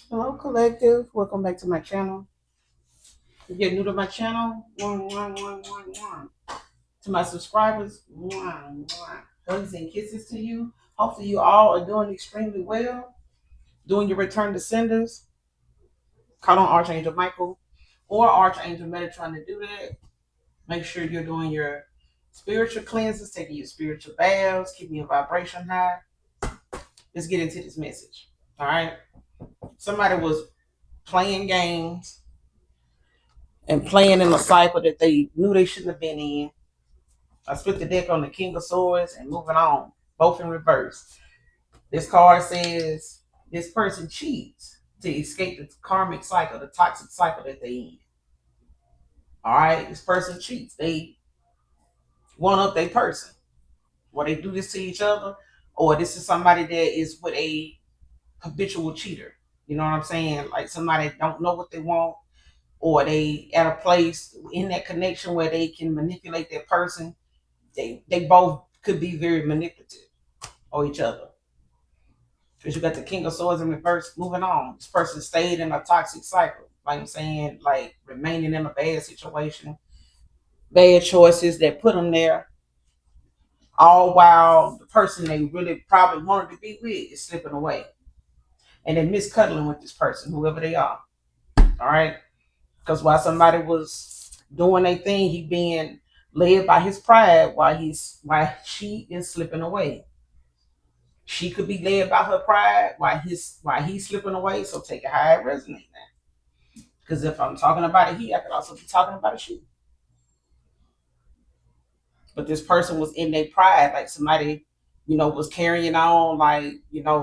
Hello, collective. Welcome back to my channel. If you're new to my channel, one. To my subscribers, one. Hugs and kisses to you. Hopefully, you all are doing extremely well. Doing your return to senders. Call on Archangel Michael or Archangel Metatron to do that. Make sure you're doing your spiritual cleanses, taking your spiritual baths, keeping your vibration high. Let's get into this message. All right. Somebody was playing games and playing in a cycle that they knew they shouldn't have been in. I split the deck on the King of Swords and moving on, both in reverse. This card says this person cheats to escape the karmic cycle, the toxic cycle that they in. All right, this person cheats. They one up their person. Or they do this to each other, or this is somebody that is with a habitual cheater. You know what I'm saying? Like somebody don't know what they want, or they at a place in that connection where they can manipulate that person. They both could be very manipulative of each other. Because you got the King of Swords in reverse. Moving on, this person stayed in a toxic cycle. Like I'm saying, like remaining in a bad situation, bad choices that put them there. All while the person they really probably wanted to be with is slipping away, and then miscuddling with this person, whoever they are. All right, because while somebody was doing a thing, he being led by his pride while she is slipping away. She could be led by her pride while he's slipping away. So take it how it resonates now. Because if I'm talking about a he, I could also be talking about a she. But this person was in their pride, like somebody, was carrying on, like,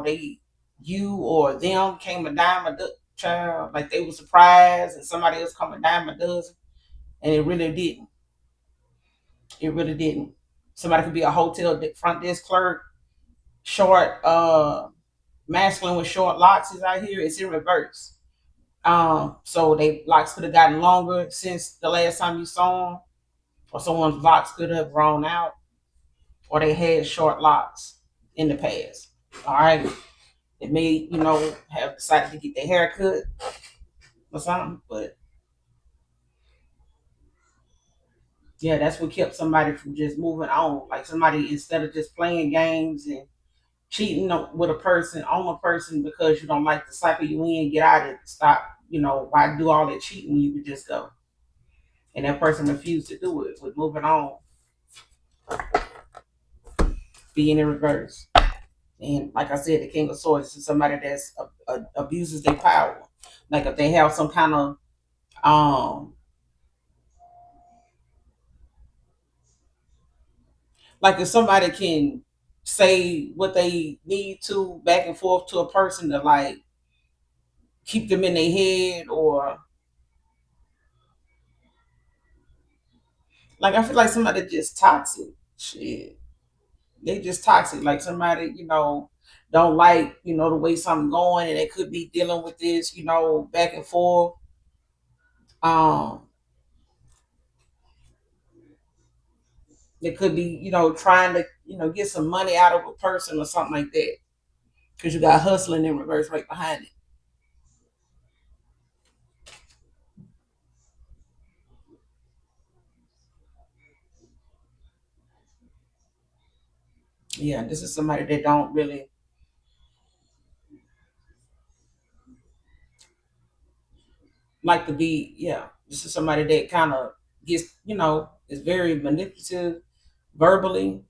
they you or them came a dime a child, like they were surprised and somebody else come a dime a dozen. And it really didn't. It really didn't. Somebody could be a hotel front desk clerk, short, masculine with short locks is out here. It's in reverse. So they locks could have gotten longer since the last time you saw them, or someone's locks could have grown out, or they had short locks in the past. All right, they may have decided to get their hair cut or something, but yeah, that's what kept somebody from just moving on. Like somebody instead of just playing games and cheating with a person on a person because you don't like the cycle you in, get out of it. Stop. Why do all that cheating when you could just go? And that person refused to do it. With moving on, being in reverse. And like I said, the King of Swords is somebody that's abuses their power. Like if they have some kind of like if somebody can say what they need to back and forth to a person to like keep them in their head, or like I feel like somebody just toxic. Shit, they just toxic. Like somebody don't like the way something going, and they could be dealing with this back and forth. Um, they could be trying to get some money out of a person or something like that, because you got hustling in reverse right behind it. Yeah, this is somebody that don't really like to be. Yeah, this is somebody that kind of gets is very manipulative verbally.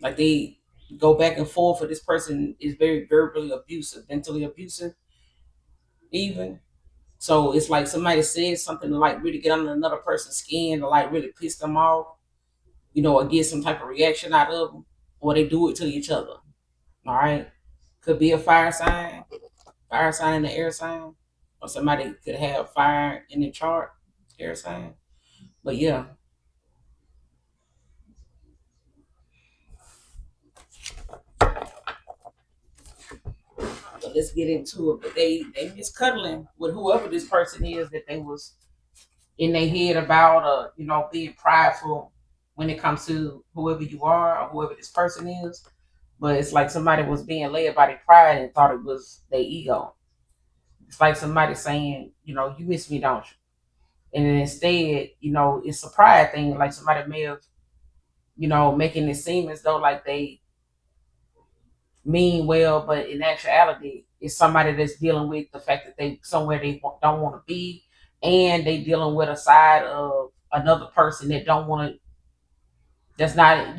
Like they go back and forth. For this person is very verbally abusive, mentally abusive, even. So it's like somebody says something to like really get under another person's skin to like really piss them off, or get some type of reaction out of them, or they do it to each other. All right, could be a fire sign and the air sign, or somebody could have fire in the chart, air sign. But yeah, so let's get into it. But they miscuddling with whoever this person is that they was in their head about, being prideful when it comes to whoever you are or whoever this person is. But it's like somebody was being led by their pride and thought it was their ego. It's like somebody saying, you miss me, don't you? And then instead, it's a pride thing. Like somebody may have, making it seem as though like they mean well, but in actuality, it's somebody that's dealing with the fact that they somewhere they don't want to be, and they dealing with a side of another person that don't want to, that's not,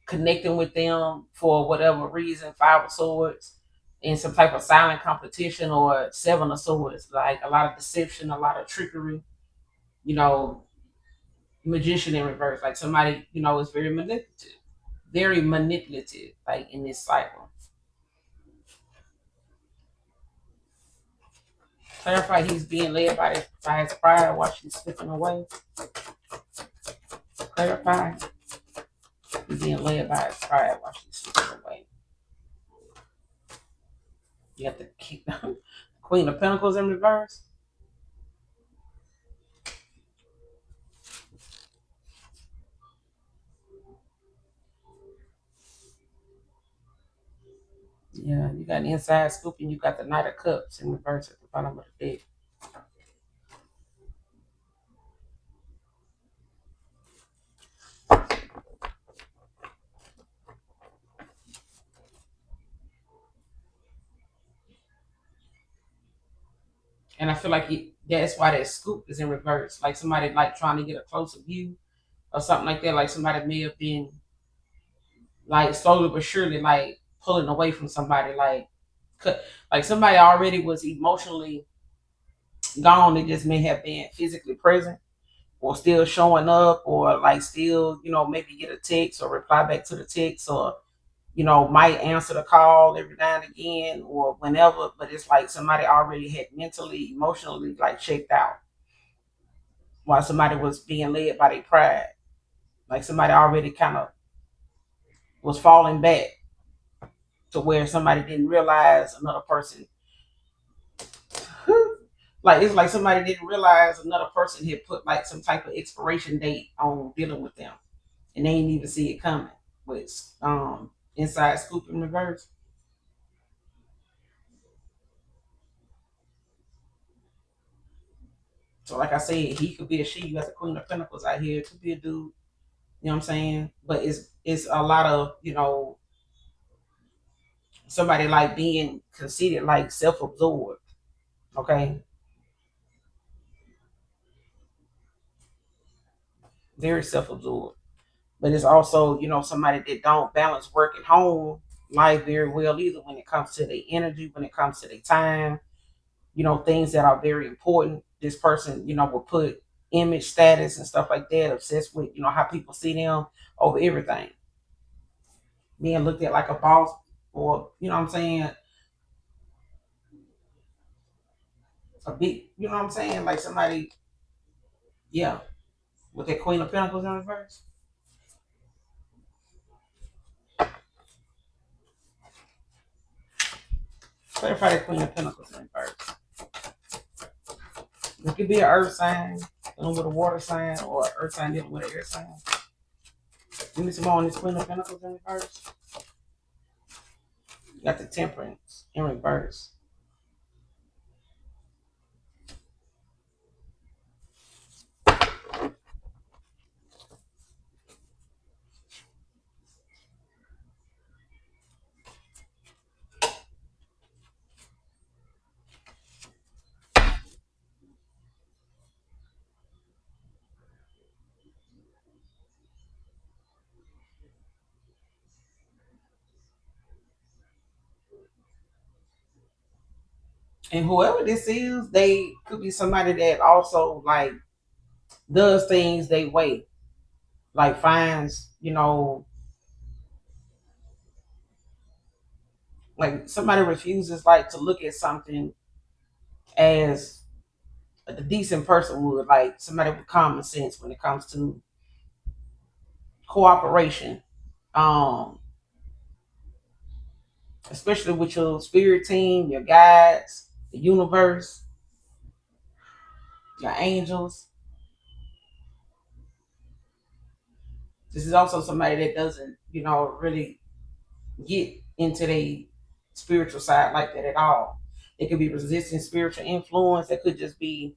connecting with them for whatever reason. Five of Swords in some type of silent competition, or Seven of Swords, like a lot of deception, a lot of trickery, you know, Magician in reverse, like somebody, is very manipulative, like in this cycle. Clarify he's being led by his pride while she's slipping away. Clarify he's being led by his pride while she's slipping away. You have to keep Queen of Pentacles in reverse. Yeah, you got an inside scoop, and you got the Knight of Cups in reverse at the bottom of the deck. And I feel like that's why that scoop is in reverse. Like somebody like trying to get a closer view or something like that. Like somebody may have been like slowly but surely like pulling away from somebody. Like somebody already was emotionally gone. They just may have been physically present or still showing up, or like still, maybe get a text or reply back to the text, or might answer the call every now and again or whenever, but it's like somebody already had mentally, emotionally like checked out while somebody was being led by their pride. Like somebody already kind of was falling back to where somebody didn't realize another person. Like it's like somebody didn't realize another person had put like some type of expiration date on dealing with them, and they didn't even see it coming. With inside scoop in reverse. So like I said, he could be a she. You got the Queen of Pentacles out here. It could be a dude. You know what I'm saying? But it's a lot of, somebody like being conceited, like self-absorbed. Okay, very self-absorbed. But it's also, somebody that don't balance work and home life very well either, when it comes to their energy, when it comes to their time, things that are very important. This person, will put image status and stuff like that, obsessed with, how people see them over everything. Being looked at like a boss, or, what I'm saying, a big, what I'm saying, like somebody, yeah, with that Queen of Pentacles in reverse. Clarify that Queen of Pentacles in reverse. It could be an earth sign dealing with a water sign, or an earth sign dealing with an air sign. Give me some more on this Queen of Pentacles in reverse. You got the Temperance in reverse. And whoever this is, they could be somebody that also like does things they way, like finds, like somebody refuses like to look at something as a decent person would, like somebody with common sense when it comes to cooperation, um, especially with your spirit team, your guides, the universe, your angels. This is also somebody that doesn't, really get into the spiritual side like that at all. It could be resisting spiritual influence. It could just be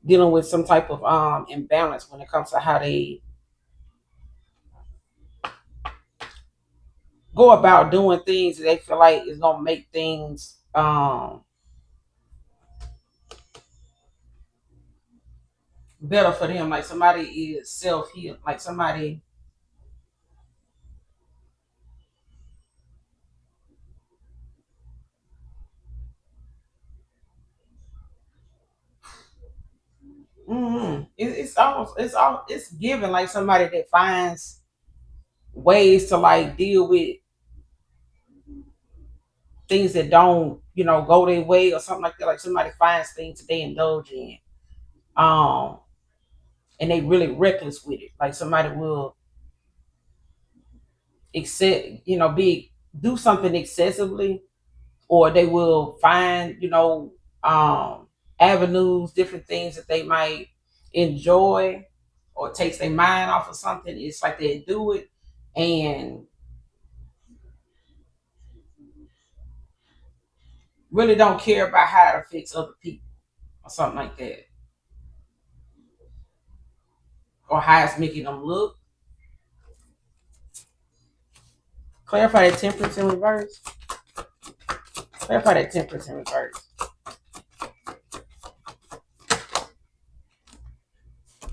dealing with some type of imbalance when it comes to how they go about doing things that they feel like is gonna make things better for them. Like somebody is self healed, like somebody. It's given like somebody that finds ways to like deal with things that don't go their way or something like that. Like somebody finds things that they indulge in, um, and they really reckless with it. Like somebody will accept, be do something excessively, or they will find avenues, different things that they might enjoy, or takes their mind off of something. It's like they do it and really don't care about how it affects other people or something like that, or how it's making them look. Clarify that temperance in reverse. Clarify that temperance in reverse.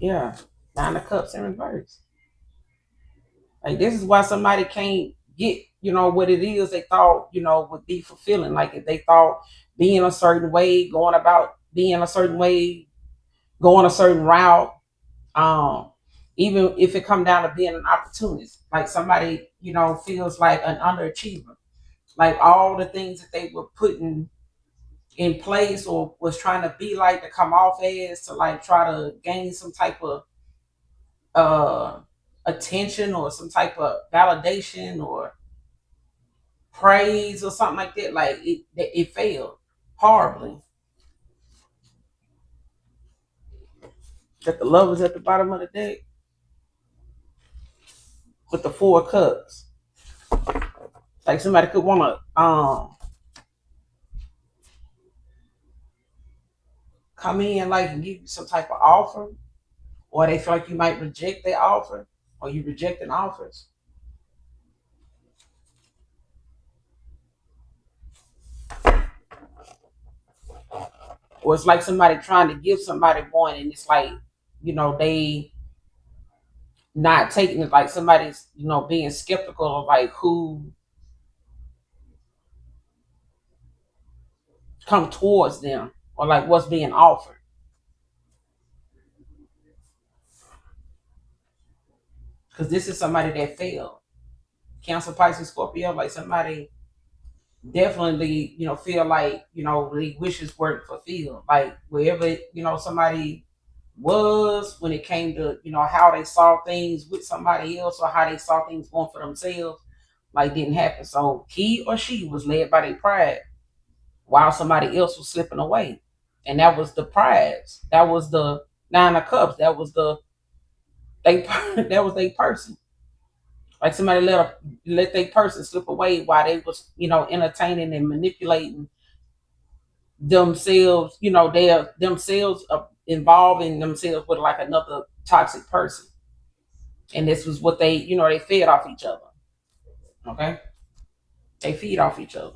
Yeah, 9 of Cups in reverse. Like this is why somebody can't get, what it is they thought, would be fulfilling. Like if they thought being a certain way, going about being a certain way, going a certain route, um, even if it come down to being an opportunist, like somebody, feels like an underachiever. Like all the things that they were putting in place or was trying to be like to come off as to like try to gain some type of uh attention or some type of validation or praise or something like that. Like it failed horribly. That the love is at the bottom of the deck with the 4 of Cups. Like somebody could want to come in like and give you some type of offer, or they feel like you might reject their offer, or you rejecting offers. Or it's like somebody trying to give somebody one, and it's like they not taking it. Like somebody's being skeptical of like who come towards them or like what's being offered, because this is somebody that failed. Cancer, Pisces, Scorpio, like somebody definitely feel like the wishes weren't fulfilled. Like wherever somebody was when it came to how they saw things with somebody else or how they saw things going for themselves, like didn't happen. So he or she was led by their pride while somebody else was slipping away, and that was the prize. That was the 9 of Cups. That was they that was their person. Like somebody let their person slip away while they was entertaining and manipulating themselves. They themselves involving themselves with like another toxic person, and this was what they fed off each other. Okay, they feed off each other.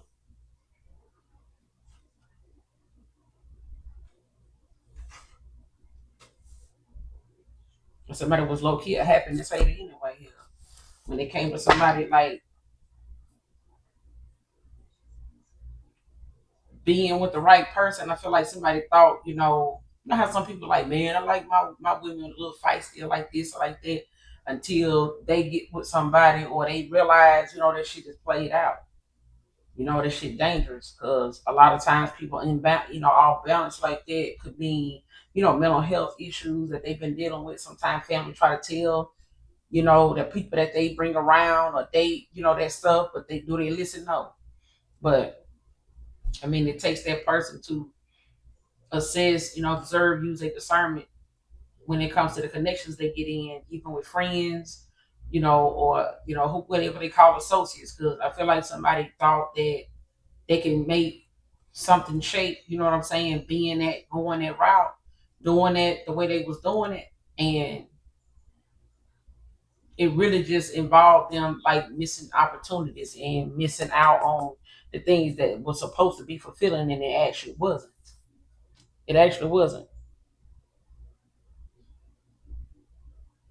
And somebody was low key a happiness hater anyway. Here, when it came to somebody like being with the right person, I feel like somebody thought, how some people like, man, I like my women a little feisty or like this or like that, until they get with somebody or they realize, that shit is played out. That shit dangerous because a lot of times people off balance like that could be, mental health issues that they've been dealing with. Sometimes family try to tell, the people that they bring around or date, that stuff, but they listen? No. But I mean, it takes that person to assess, observe, use a discernment when it comes to the connections they get in, even with friends, or whatever they call associates. Because I feel like somebody thought that they can make something shaped, you know what I'm saying, being that, going that route, doing it the way they was doing it. And it really just involved them like missing opportunities and missing out on the things that was supposed to be fulfilling, and it actually wasn't. It actually wasn't.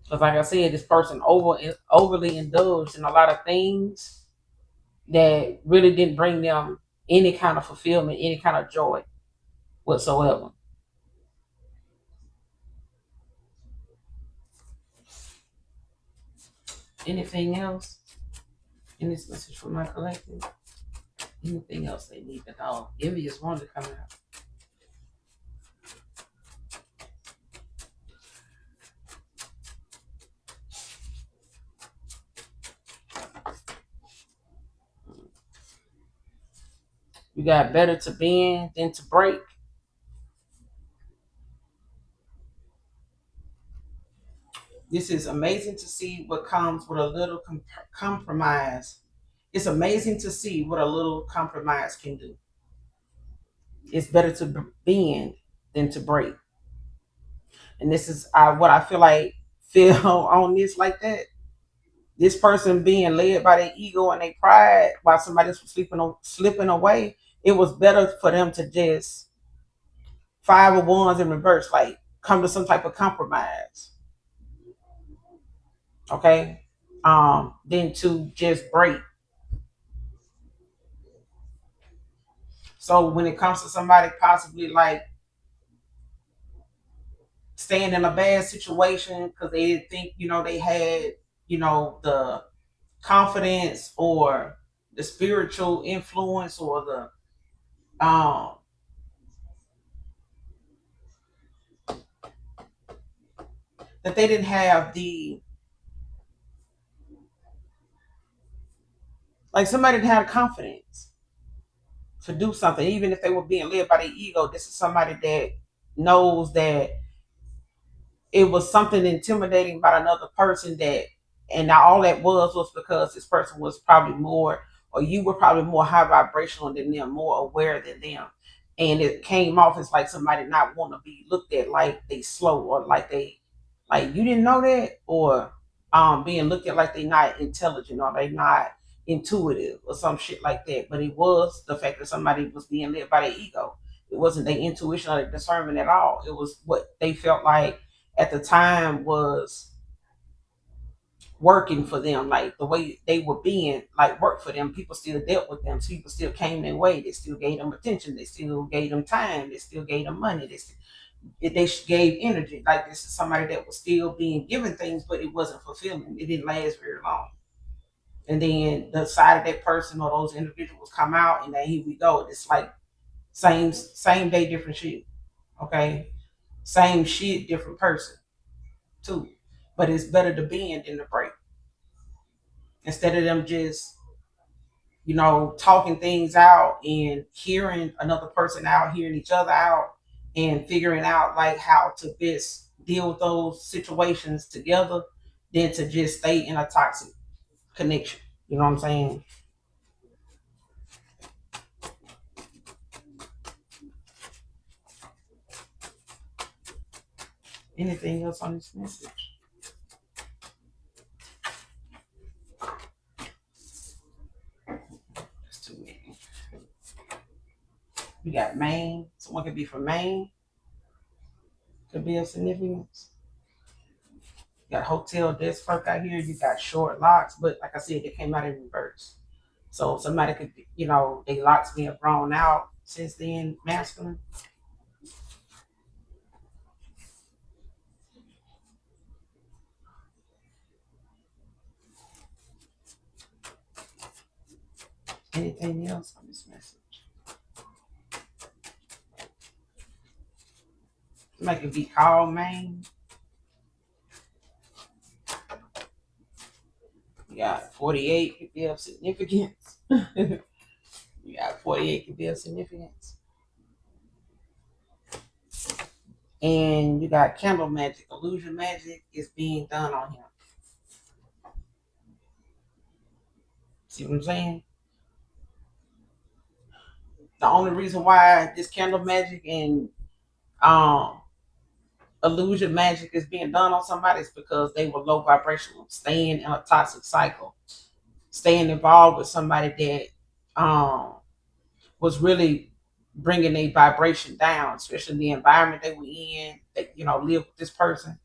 Because like I said, this person overly indulged in a lot of things that really didn't bring them any kind of fulfillment, any kind of joy whatsoever. Anything else in this message from my collective? Anything else they need to know? Envious wonder coming out. You got better to bend than to break. This is amazing to see what comes with a little compromise. It's amazing to see what a little compromise can do. It's better to bend than to break. And this is what I feel like feel on this like that. This person being led by their ego and their pride while somebody else was slipping away. It was better for them to just five of wands in reverse, like come to some type of compromise. Okay, than to just break. So when it comes to somebody possibly like staying in a bad situation because they didn't think, they had, the confidence or the spiritual influence or that they didn't have somebody didn't have confidence to do something, even if they were being led by their ego. This is somebody that knows that it was something intimidating about another person, that and now all that was because this person was probably more, or you were probably more high vibrational than them, more aware than them, and it came off as like somebody not want to be looked at like they slow, or like you didn't know that, or being looked at like they not intelligent or they not intuitive or some shit like that. But it was the fact that somebody was being led by their ego. It wasn't their intuition or their discernment at all. It was what they felt like at the time was working for them, like the way they were being like work for them. People still dealt with them. People still came their way. They still gave them attention. They still gave them time. They still gave them money. They gave energy. Like this is somebody that was still being given things, but it wasn't fulfilling. It didn't last very long. And then the side of that person or those individuals come out, and then here we go. It's like same day, different shit. Okay, same shit, different person too. But it's better to bend than to break. Instead of them just, talking things out and hearing another person out, hearing each other out, and figuring out like how to best deal with those situations together, than to just stay in a toxic connection. You know what I'm saying? Anything else on this message? That's too many. We got Maine. Someone could be from Maine. Could be of significance. You got Hotel Deathstroke out here. You got short locks, but like I said, they came out in reverse. So somebody could, they locks being grown out since then, masculine. Anything else on this message? Somebody could be called Maine. You got 48 could be of significance. You got 48 could be of significance. And you got candle magic, illusion magic is being done on him. See what I'm saying? The only reason why this candle magic and um illusion magic is being done on somebody is because they were low vibrational, staying in a toxic cycle, staying involved with somebody that was really bringing a vibration down, especially the environment they were in. That live with this person.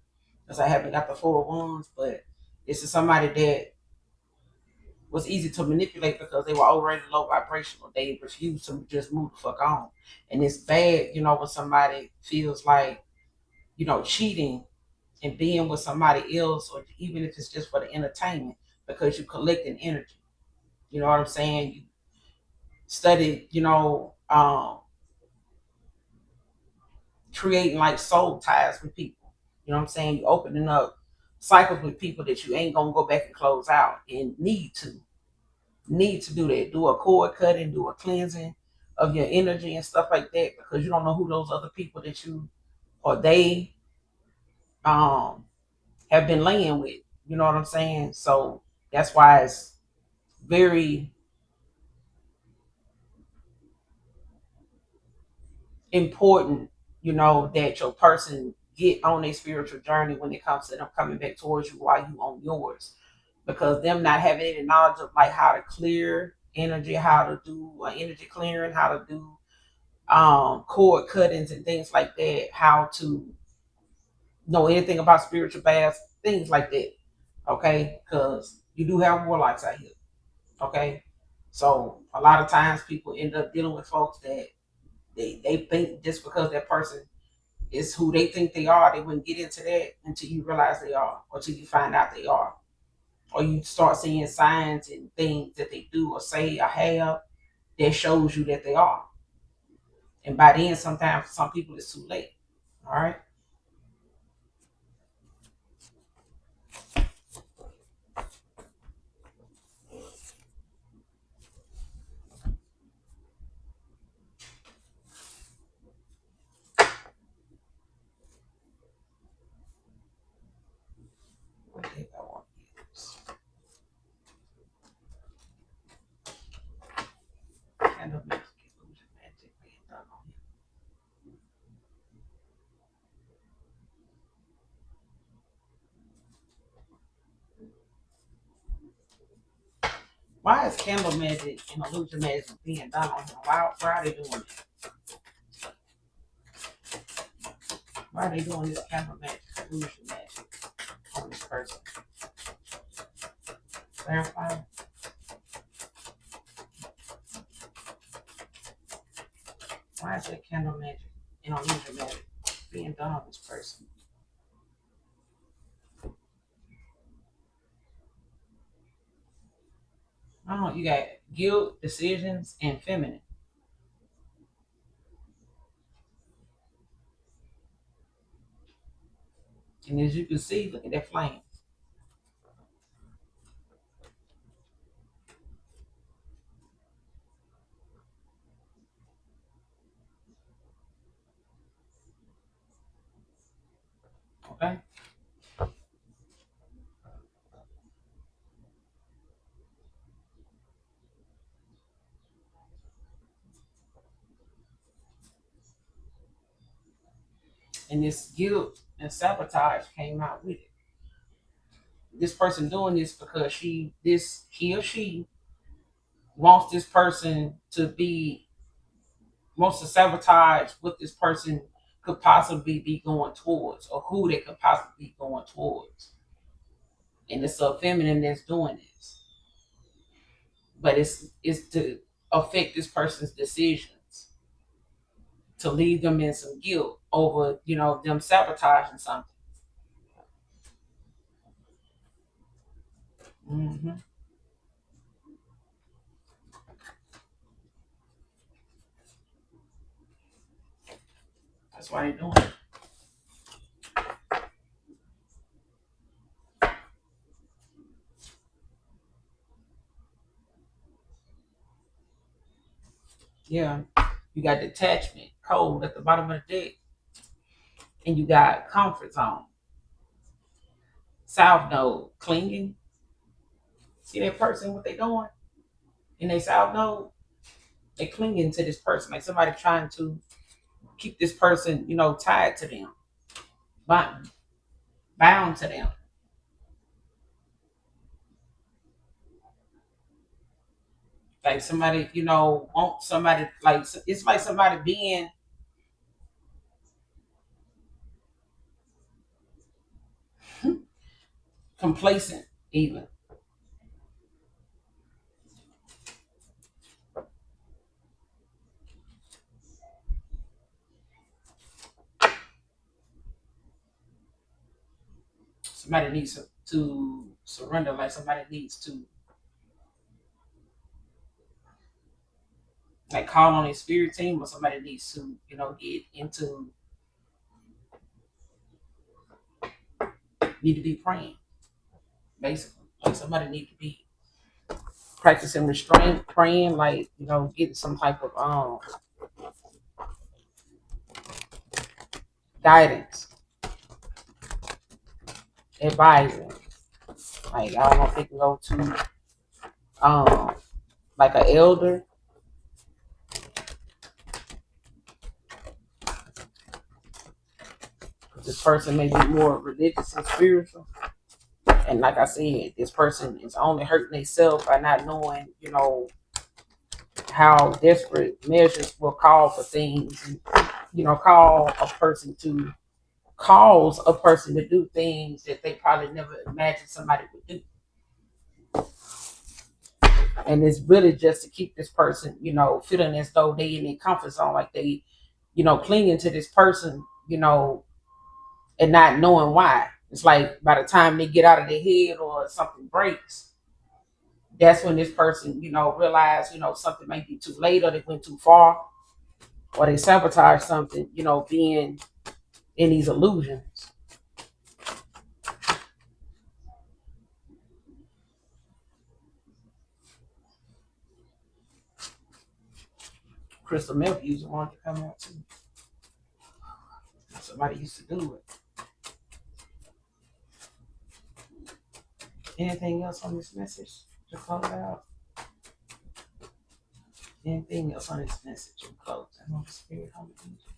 Because I haven't got the full ones, but this is somebody that was easy to manipulate because they were already low vibrational. They refused to just move the fuck on, and it's bad, when somebody feels like cheating and being with somebody else, or even if it's just for the entertainment, because you collecting energy. You know what I'm saying? You study, creating like soul ties with people. You know what I'm saying? You opening up cycles with people that you ain't gonna go back and close out, and need to do that. Do a cord cutting, do a cleansing of your energy and stuff like that, because you don't know who those other people that you or they um have been laying with. You know what I'm saying? So that's why it's very important, that your person get on a spiritual journey when it comes to them coming back towards you while you on yours. Because them not having any knowledge of like how to clear energy, how to do energy clearing, how to do cord cuttings and things like that, how to know anything about spiritual baths, things like that. Okay, because you do have warlocks out here. Okay, so a lot of times people end up dealing with folks that they think just because that person is who they think they are, they wouldn't get into that until you realize they are, or until you find out they are, or you start seeing signs and things that they do or say or have that shows you that they are. And by then, sometimes for some people, it's too late. All right. What the heck I want to use? Candle magic, illusion magic, being done on you. Why is candle magic and illusion magic being done on him? Why are they doing it? Why are they doing this candle magic, illusion magic on this person? Clarify. Why is that candle magic and illusion magic being done on this person? Oh, you got guilt, decisions, and feminine. And as you can see, look at that flame. Okay? And this guilt and sabotage came out with it. This person doing this because he or she wants this person to be wants to sabotage what this person could possibly be going towards, or who they could possibly be going towards. And it's a feminine that's doing this, but it's to affect this person's decisions, to leave them in some guilt over them sabotaging something. Hmm. That's why they're doing it. Yeah, you got detachment, cold at the bottom of the deck, and you got comfort zone, south node, clinging. See that person what they doing in their south node? They clinging to this person, like somebody trying to keep this person, tied to them, bound, bound to them. Like somebody, want somebody, like it's like somebody being complacent, even. Somebody needs to surrender, like somebody needs to like call on his spirit team, or somebody needs to, get into, need to be praying, basically. Like somebody need to be practicing restraint, praying, like, getting some type of guidance, advising. Like I don't know if they can go to um like an elder. This person may be more religious and spiritual. And like I said, this person is only hurting themselves by not knowing, how desperate measures will call for things, and call a person to cause a person to do things that they probably never imagined somebody would do. And it's really just to keep this person, feeling as though they in their comfort zone, like they, clinging to this person, and not knowing why. It's like by the time they get out of their head or something breaks, that's when this person, realize, something may be too late, or they went too far, or they sabotage something, being in these illusions. Crystal Meth used one to come out too. Somebody used to do it. Anything else on this message to close out? Anything else on this message to close? I know the spirit on the angels.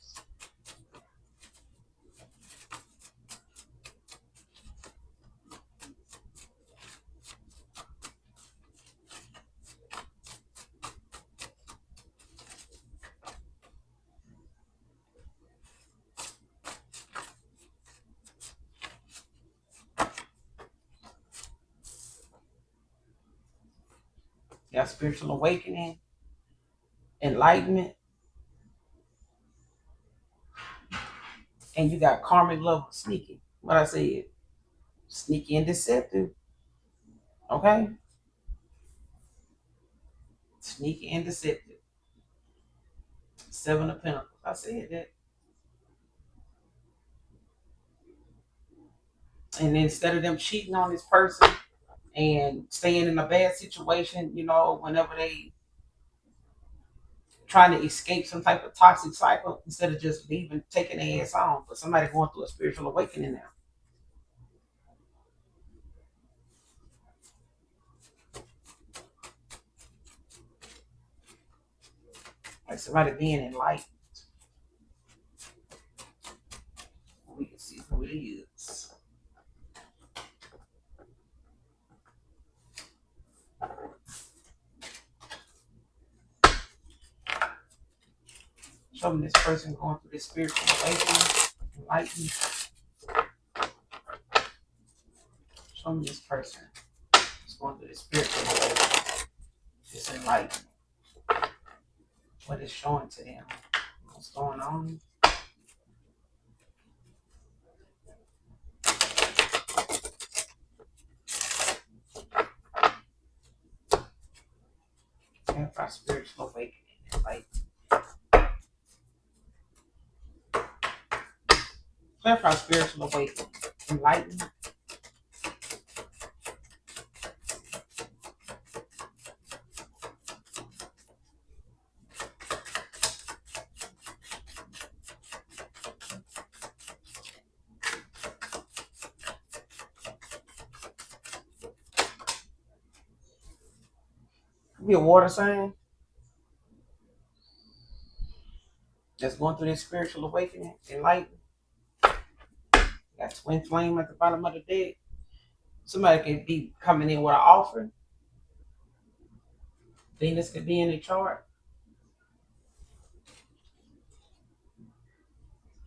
You got spiritual awakening, enlightenment, and you got karmic love sneaky. What I said, sneaky and deceptive. Okay, sneaky and deceptive. Seven of Pentacles. I said that. And instead of them cheating on this person and staying in a bad situation, whenever they trying to escape some type of toxic cycle, instead of just leaving, taking their ass on, but somebody going through a spiritual awakening now. Like somebody being enlightened. We can see who it is. Show me this person going through this spiritual awakening, enlightened. Show me this person is going through this spiritual awakening, this enlightenment. What is showing to them? What's going on? And for spiritual awakening, enlightenment. Clarify spiritual awakening, enlightenment. Could be a water sign. Just going through this spiritual awakening, enlightenment. Got twin flame at the bottom of the deck. Somebody could be coming in with an offer. Venus could be in the chart.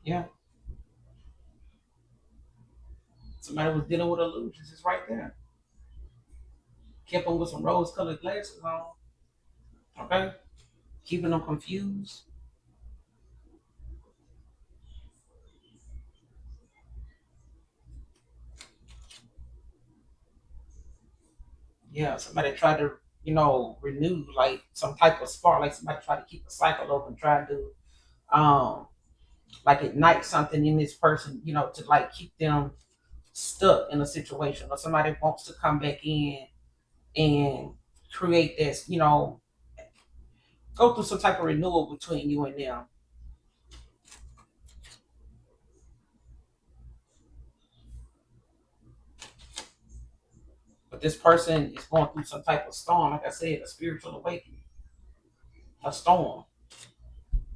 Yeah. Somebody was dealing with illusions. It's right there. Kept them with some rose-colored glasses on. Okay. Keeping them confused. Yeah. Somebody tried to, renew like some type of spark. Like somebody tried to keep a cycle open, trying to like ignite something in this person, to like keep them stuck in a situation, or somebody wants to come back in and create this, go through some type of renewal between you and them. But this person is going through some type of storm, like I said, a spiritual awakening, a storm.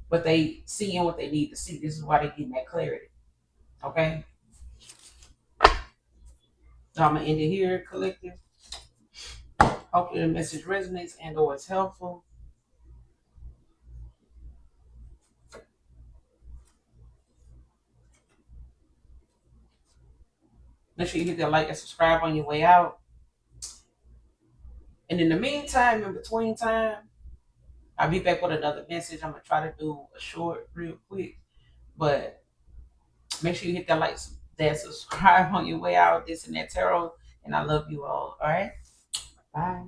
But they seeing what they need to see. This is why they're getting that clarity. Okay? So I'm gonna end it here, collective. Hopefully the message resonates and or it's helpful. Make sure you hit that like and subscribe on your way out. And in the meantime, in between time, I'll be back with another message. I'm gonna try to do a short, real quick. But make sure you hit that like, that subscribe on your way out. This and that tarot. And I love you all. All right. Bye.